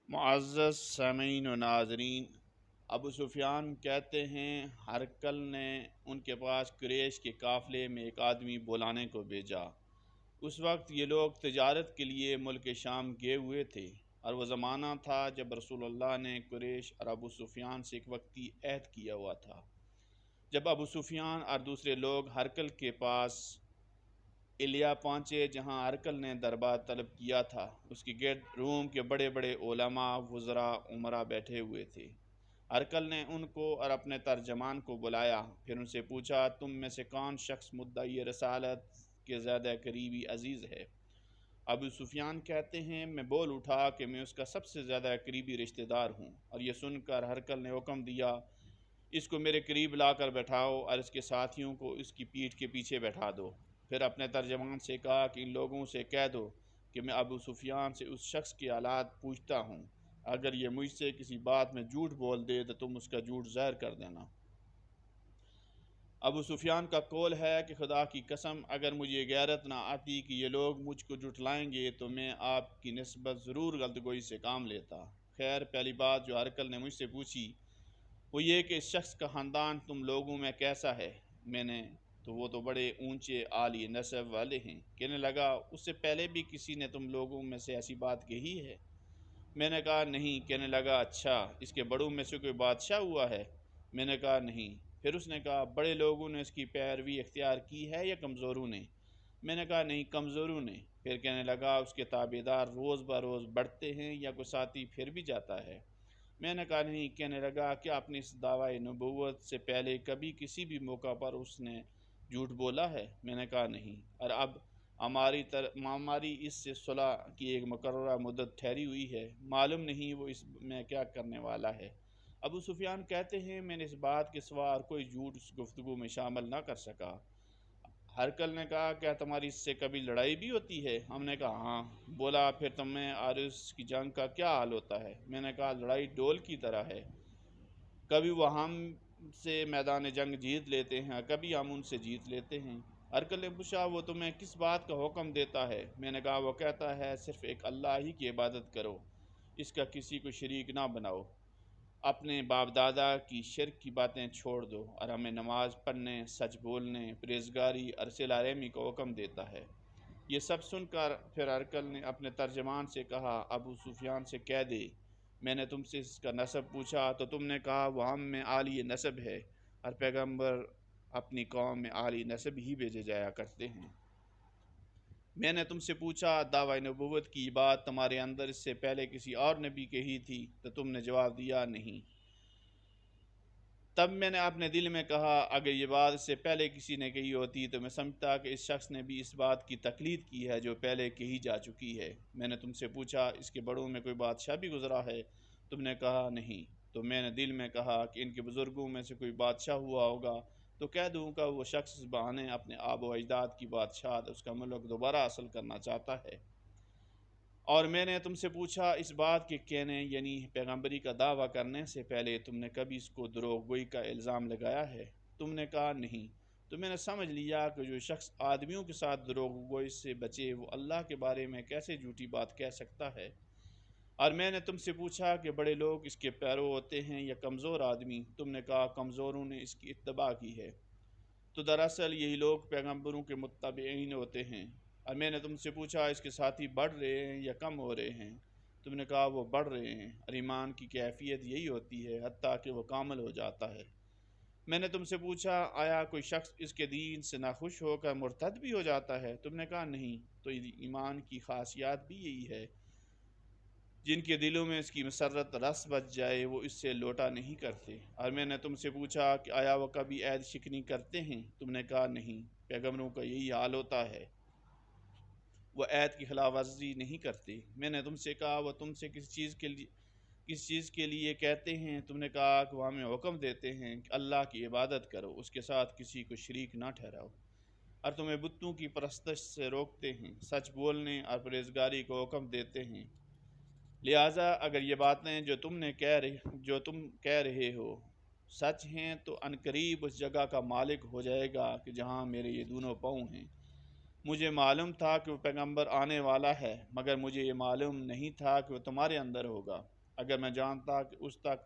معزز سامعین و ناظرین، ابو سفیان کہتے ہیں ہرقل نے ان کے پاس قریش کے قافلے میں ایک آدمی بلانے کو بھیجا۔ اس وقت یہ لوگ تجارت کے لیے ملک شام گئے ہوئے تھے، اور وہ زمانہ تھا جب رسول اللہ نے قریش اور ابو سفیان سے ایک وقتی عہد کیا ہوا تھا۔ جب ابو سفیان اور دوسرے لوگ ہرقل کے پاس الیا پہنچے جہاں ہرقل نے دربار طلب کیا تھا، اس کے گرد روم کے بڑے بڑے علماء، وزراء، عمراء بیٹھے ہوئے تھے۔ ہرقل نے ان کو اور اپنے ترجمان کو بلایا، پھر ان سے پوچھا، تم میں سے کون شخص مدعی رسالت کے زیادہ قریبی عزیز ہے؟ ابو سفیان کہتے ہیں میں بول اٹھا کہ میں اس کا سب سے زیادہ قریبی رشتہ دار ہوں، اور یہ سن کر ہرقل نے حکم دیا، اس کو میرے قریب لا کر بیٹھاؤ اور اس کے ساتھیوں کو اس کی پیٹھ کے پیچھے بیٹھا دو۔ پھر اپنے ترجمان سے کہا کہ ان لوگوں سے کہہ دو کہ میں ابو سفیان سے اس شخص کے حالات پوچھتا ہوں، اگر یہ مجھ سے کسی بات میں جھوٹ بول دے تو تم اس کا جھوٹ ظاہر کر دینا۔ ابو سفیان کا قول ہے کہ خدا کی قسم اگر مجھے غیرت نہ آتی کہ یہ لوگ مجھ کو جھٹلائیں گے تو میں آپ کی نسبت ضرور غلط گوئی سے کام لیتا۔ خیر، پہلی بات جو ہرقل نے مجھ سے پوچھی وہ یہ کہ اس شخص کا خاندان تم لوگوں میں کیسا ہے؟ میں نے تو وہ تو بڑے اونچے عالی نسب والے ہیں۔ کہنے لگا، اس سے پہلے بھی کسی نے تم لوگوں میں سے ایسی بات کہی ہے؟ میں نے کہا نہیں۔ کہنے لگا، اچھا، اس کے بڑوں میں سے کوئی بادشاہ ہوا ہے؟ میں نے کہا نہیں۔ پھر اس نے کہا، بڑے لوگوں نے اس کی پیروی اختیار کی ہے یا کمزوروں نے؟ میں نے کہا نہیں، کمزوروں نے۔ پھر کہنے لگا، اس کے تابع دار روز بروز بڑھتے ہیں یا کوئی ساتھی پھر بھی جاتا ہے؟ میں نے کہا نہیں۔ کہنے لگا، کیا اپنی اس دعوی نبوت سے پہلے کبھی کسی بھی موقع پر اس نے جھوٹ بولا ہے؟ میں نے کہا نہیں۔ اور اب ہماری اس سے صلح کی ایک مقررہ مدت ٹھہری ہوئی ہے، معلوم نہیں وہ اس میں کیا کرنے والا ہے۔ ابو سفیان کہتے ہیں میں نے اس بات کے سوا اور کوئی جھوٹ اس گفتگو میں شامل نہ کر سکا۔ ہرقل نے کہا، کیا تمہاری اس سے کبھی لڑائی بھی ہوتی ہے؟ ہم نے کہا ہاں۔ بولا، پھر تمہیں عارض کی جنگ کا کیا حال ہوتا ہے؟ میں نے کہا، لڑائی ڈول کی طرح ہے، کبھی وہ ہم سے میدان جنگ جیت لیتے ہیں، کبھی ہم ان سے جیت لیتے ہیں۔ ہرقل نے پوچھا، وہ تمہیں کس بات کا حکم دیتا ہے؟ میں نے کہا، وہ کہتا ہے صرف ایک اللہ ہی کی عبادت کرو، اس کا کسی کو شریک نہ بناؤ، اپنے باپ دادا کی شرک کی باتیں چھوڑ دو، اور ہمیں نماز پڑھنے، سچ بولنے، پرہیزگاری اور صلہ رحمی کا حکم دیتا ہے۔ یہ سب سن کر پھر ہرقل نے اپنے ترجمان سے کہا، ابو سفیان سے کہہ دے میں نے تم سے اس کا نسب پوچھا تو تم نے کہا وہ ہم میں عالی نسب ہے، اور پیغمبر اپنی قوم میں عالی نسب ہی بھیجے جایا کرتے ہیں۔ میں نے تم سے پوچھا، دعوی نبوت کی بات تمہارے اندر اس سے پہلے کسی اور نے بھی کہی تھی؟ تو تم نے جواب دیا نہیں۔ تب میں نے اپنے دل میں کہا، اگر یہ بات اس سے پہلے کسی نے کہی ہوتی تو میں سمجھتا کہ اس شخص نے بھی اس بات کی تقلید کی ہے جو پہلے کہی جا چکی ہے۔ میں نے تم سے پوچھا، اس کے بڑوں میں کوئی بادشاہ بھی گزرا ہے؟ تم نے کہا نہیں۔ تو میں نے دل میں کہا کہ ان کے بزرگوں میں سے کوئی بادشاہ ہوا ہوگا تو کہہ دوں گا وہ شخص اس بہانے اپنے آب و اجداد کی بادشاہت، اس کا ملک دوبارہ حاصل کرنا چاہتا ہے۔ اور میں نے تم سے پوچھا، اس بات کے کہنے یعنی پیغمبری کا دعویٰ کرنے سے پہلے تم نے کبھی اس کو دروغ گوئی کا الزام لگایا ہے؟ تم نے کہا نہیں۔ تو میں نے سمجھ لیا کہ جو شخص آدمیوں کے ساتھ دروغ گوئی سے بچے وہ اللہ کے بارے میں کیسے جھوٹی بات کہہ سکتا ہے۔ اور میں نے تم سے پوچھا کہ بڑے لوگ اس کے پیرو ہوتے ہیں یا کمزور آدمی؟ تم نے کہا کمزوروں نے اس کی اتباع کی ہے۔ تو دراصل یہی لوگ پیغمبروں کے متبعین ہوتے ہیں۔ اور میں نے تم سے پوچھا، اس کے ساتھی بڑھ رہے ہیں یا کم ہو رہے ہیں؟ تم نے کہا وہ بڑھ رہے ہیں، اور ایمان کی کیفیت یہی ہوتی ہے حتیٰ کہ وہ کامل ہو جاتا ہے۔ میں نے تم سے پوچھا، آیا کوئی شخص اس کے دین سے ناخوش ہو کر مرتد بھی ہو جاتا ہے؟ تم نے کہا نہیں۔ تو ایمان کی خاصیات بھی یہی ہے، جن کے دلوں میں اس کی مسرت رس بچ جائے وہ اس سے لوٹا نہیں کرتے۔ اور میں نے تم سے پوچھا کہ آیا وہ کبھی عہد شکنی کرتے ہیں؟ تم نے کہا نہیں، پیغمبروں کا یہی حال ہوتا ہے، وہ عہد کی خلاف ورزی نہیں کرتے۔ میں نے تم سے کہا وہ تم سے کس چیز کے لیے کہتے ہیں؟ تم نے کہا کہ وہ ہمیں حکم دیتے ہیں کہ اللہ کی عبادت کرو، اس کے ساتھ کسی کو شریک نہ ٹھہراؤ، اور تمہیں بتوں کی پرستش سے روکتے ہیں، سچ بولنے اور پرہیزگاری کو حکم دیتے ہیں۔ لہٰذا اگر یہ باتیں جو تم کہہ رہے ہو سچ ہیں تو عنقریب اس جگہ کا مالک ہو جائے گا کہ جہاں میرے یہ دونوں پاؤں ہیں، مجھے معلوم تھا کہ وہ پیغمبر آنے والا ہے، مگر مجھے یہ معلوم نہیں تھا کہ وہ تمہارے اندر ہوگا۔ اگر میں جانتا کہ اس تک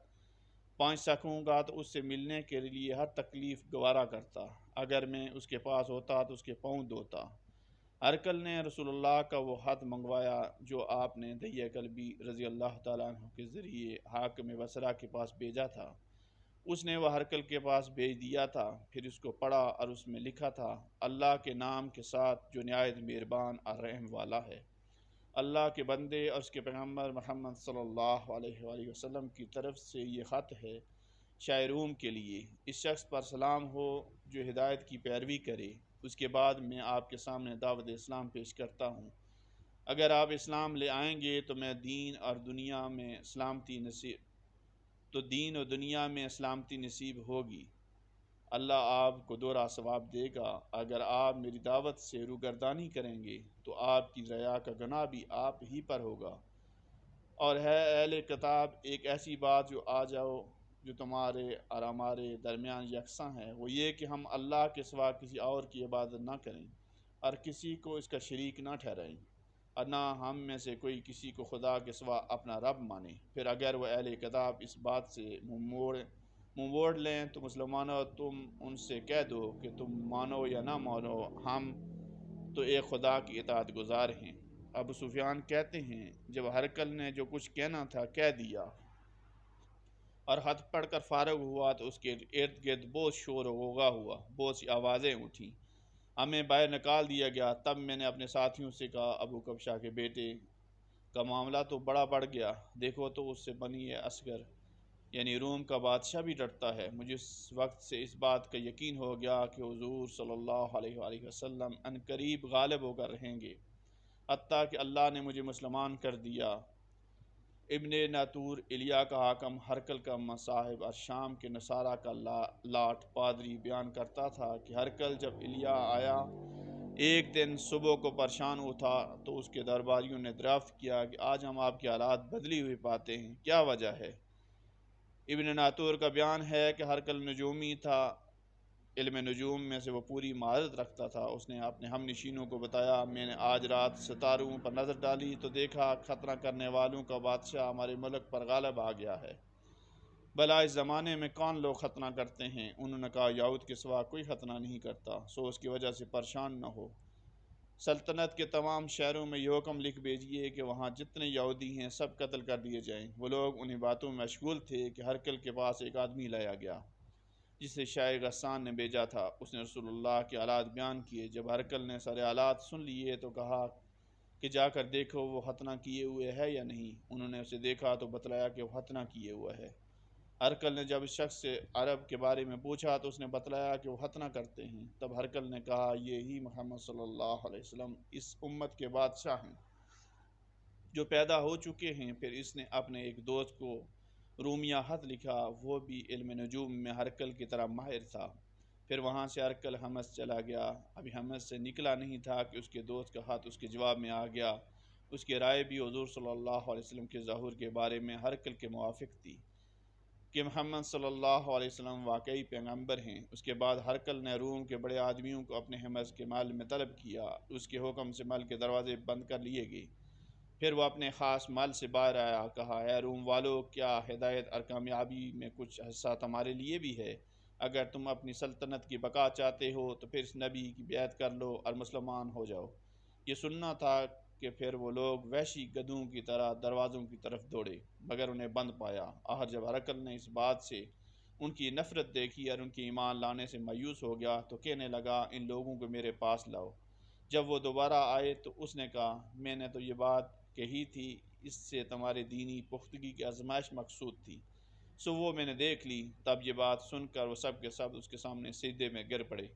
پہنچ سکوں گا تو اس سے ملنے کے لیے ہر تکلیف گوارا کرتا۔ اگر میں اس کے پاس ہوتا تو اس کے پاؤں دھوتا۔ ہرقل نے رسول اللہ کا وہ خط منگوایا جو آپ نے دحیہ کلبی رضی اللہ تعالیٰ عنہ کے ذریعے حاکم بصرہ کے پاس بھیجا تھا۔ اس نے وہ ہرقل کے پاس بھیج دیا تھا، پھر اس کو پڑھا اور اس میں لکھا تھا، اللہ کے نام کے ساتھ جو نہایت مہربان اور رحم والا ہے۔ اللہ کے بندے اور اس کے پیغمبر محمد صلی اللہ علیہ وآلہ وسلم کی طرف سے یہ خط ہے شاہ روم کے لیے۔ اس شخص پر سلام ہو جو ہدایت کی پیروی کرے۔ اس کے بعد میں آپ کے سامنے دعوت اسلام پیش کرتا ہوں۔ اگر آپ اسلام لے آئیں گے تو دین اور دنیا میں سلامتی نصیب ہوگی۔ اللہ آپ کو دوہرا ثواب دے گا۔ اگر آپ میری دعوت سے روگردانی کریں گے تو آپ کی ریا کا گناہ بھی آپ ہی پر ہوگا۔ اور ہے اہل کتاب ایک ایسی بات جو آ جاؤ جو تمہارے اور ہمارے درمیان یکساں ہے، وہ یہ کہ ہم اللہ کے سوا کسی اور کی عبادت نہ کریں اور کسی کو اس کا شریک نہ ٹھہرائیں، اور نہ ہم میں سے کوئی کسی کو خدا کے سوا اپنا رب مانے۔ پھر اگر وہ اہل کتاب اس بات سے منہ موڑ لیں تو مسلمانوں تم ان سے کہہ دو کہ تم مانو یا نہ مانو، ہم تو ایک خدا کی اطاعت گزار ہیں۔ ابو سفیان کہتے ہیں جب ہرقل نے جو کچھ کہنا تھا کہہ دیا اور خط پڑھ کر فارغ ہوا تو اس کے ارد گرد بہت شور و غوغا ہوا، بہت سی آوازیں اٹھیں، ہمیں باہر نکال دیا گیا۔ تب میں نے اپنے ساتھیوں سے کہا، ابو کبشہ کے بیٹے کا معاملہ تو بڑا بڑھ گیا، دیکھو تو اس سے بنی اصغر یعنی روم کا بادشاہ بھی ڈرتا ہے۔ مجھے اس وقت سے اس بات کا یقین ہو گیا کہ حضور صلی اللہ علیہ وآلہ وسلم ان قریب غالب ہو کر رہیں گے، حتیٰ کہ اللہ نے مجھے مسلمان کر دیا۔ ابن ناطور ایلیا کا حاکم ہرقل کا مصاحب اور شام کے نصارہ کا لاٹ پادری بیان کرتا تھا کہ ہرقل جب ایلیا آیا ایک دن صبح کو پریشان اٹھا تو اس کے درباریوں نے دریافت کیا کہ آج ہم آپ کے حالات بدلی ہوئی پاتے ہیں، کیا وجہ ہے؟ ابن ناطور کا بیان ہے کہ ہرقل نجومی تھا، علم نجوم میں سے وہ پوری مہارت رکھتا تھا۔ اس نے اپنے ہم نشینوں کو بتایا، میں نے آج رات ستاروں پر نظر ڈالی تو دیکھا خطرہ کرنے والوں کا بادشاہ ہمارے ملک پر غالب آ گیا ہے۔ بھلا اس زمانے میں کون لوگ ختنہ کرتے ہیں؟ انہوں نے کہا، یہود کے سوا کوئی ختنہ نہیں کرتا، سو اس کی وجہ سے پریشان نہ ہو۔ سلطنت کے تمام شہروں میں یہ حکم لکھ بھیجیے کہ وہاں جتنے یہودی ہیں سب قتل کر دیے جائیں۔ وہ لوگ انہیں باتوں میں مشغول تھے کہ ہرقل کے پاس ایک آدمی لایا گیا جسے شاہ غسان نے بھیجا تھا۔ اس نے رسول اللہ کے حالات بیان کیے۔ جب ہرقل نے سارے حالات سن لیے تو کہا کہ جا کر دیکھو وہ ختنہ کیے ہوئے ہے یا نہیں۔ انہوں نے اسے دیکھا تو بتلایا کہ وہ ختنہ کیے ہوا ہے۔ ہرقل نے جب اس شخص سے عرب کے بارے میں پوچھا تو اس نے بتلایا کہ وہ ختنہ کرتے ہیں۔ تب ہرقل نے کہا، یہی محمد صلی اللہ علیہ وسلم اس امت کے بادشاہ ہیں جو پیدا ہو چکے ہیں۔ پھر اس نے اپنے ایک دوست کو رومیہ خط لکھا، وہ بھی علم نجوم میں ہرقل کی طرح ماہر تھا۔ پھر وہاں سے ہرقل حمص چلا گیا۔ ابھی حمص سے نکلا نہیں تھا کہ اس کے دوست کا خط اس کے جواب میں آ گیا۔ اس کی رائے بھی حضور صلی اللہ علیہ وسلم کے ظہور کے بارے میں ہرقل کے موافق تھی کہ محمد صلی اللہ علیہ وسلم واقعی پیغمبر ہیں۔ اس کے بعد ہرقل نے روم کے بڑے آدمیوں کو اپنے حمص کے محل میں طلب کیا۔ اس کے حکم سے محل کے دروازے بند کر لیے گئے۔ پھر وہ اپنے خاص محل سے باہر آیا، کہا، اے روم والو، کیا ہدایت اور کامیابی میں کچھ حصہ تمہارے لیے بھی ہے؟ اگر تم اپنی سلطنت کی بقا چاہتے ہو تو پھر اس نبی کی بیعت کر لو اور مسلمان ہو جاؤ۔ یہ سننا تھا کہ پھر وہ لوگ وحشی گدھوں کی طرح دروازوں کی طرف دوڑے مگر انہیں بند پایا۔ آخر جب ہرقل نے اس بات سے ان کی نفرت دیکھی اور ان کی ایمان لانے سے مایوس ہو گیا تو کہنے لگا، ان لوگوں کو میرے پاس لاؤ۔ جب وہ دوبارہ آئے تو اس نے کہا، میں نے تو یہ بات کہی تھی، اس سے تمہاری دینی پختگی کی آزمائش مقصود تھی، سو وہ میں نے دیکھ لی۔ تب یہ بات سن کر وہ سب کے سب اس کے سامنے سجدے میں گر پڑے۔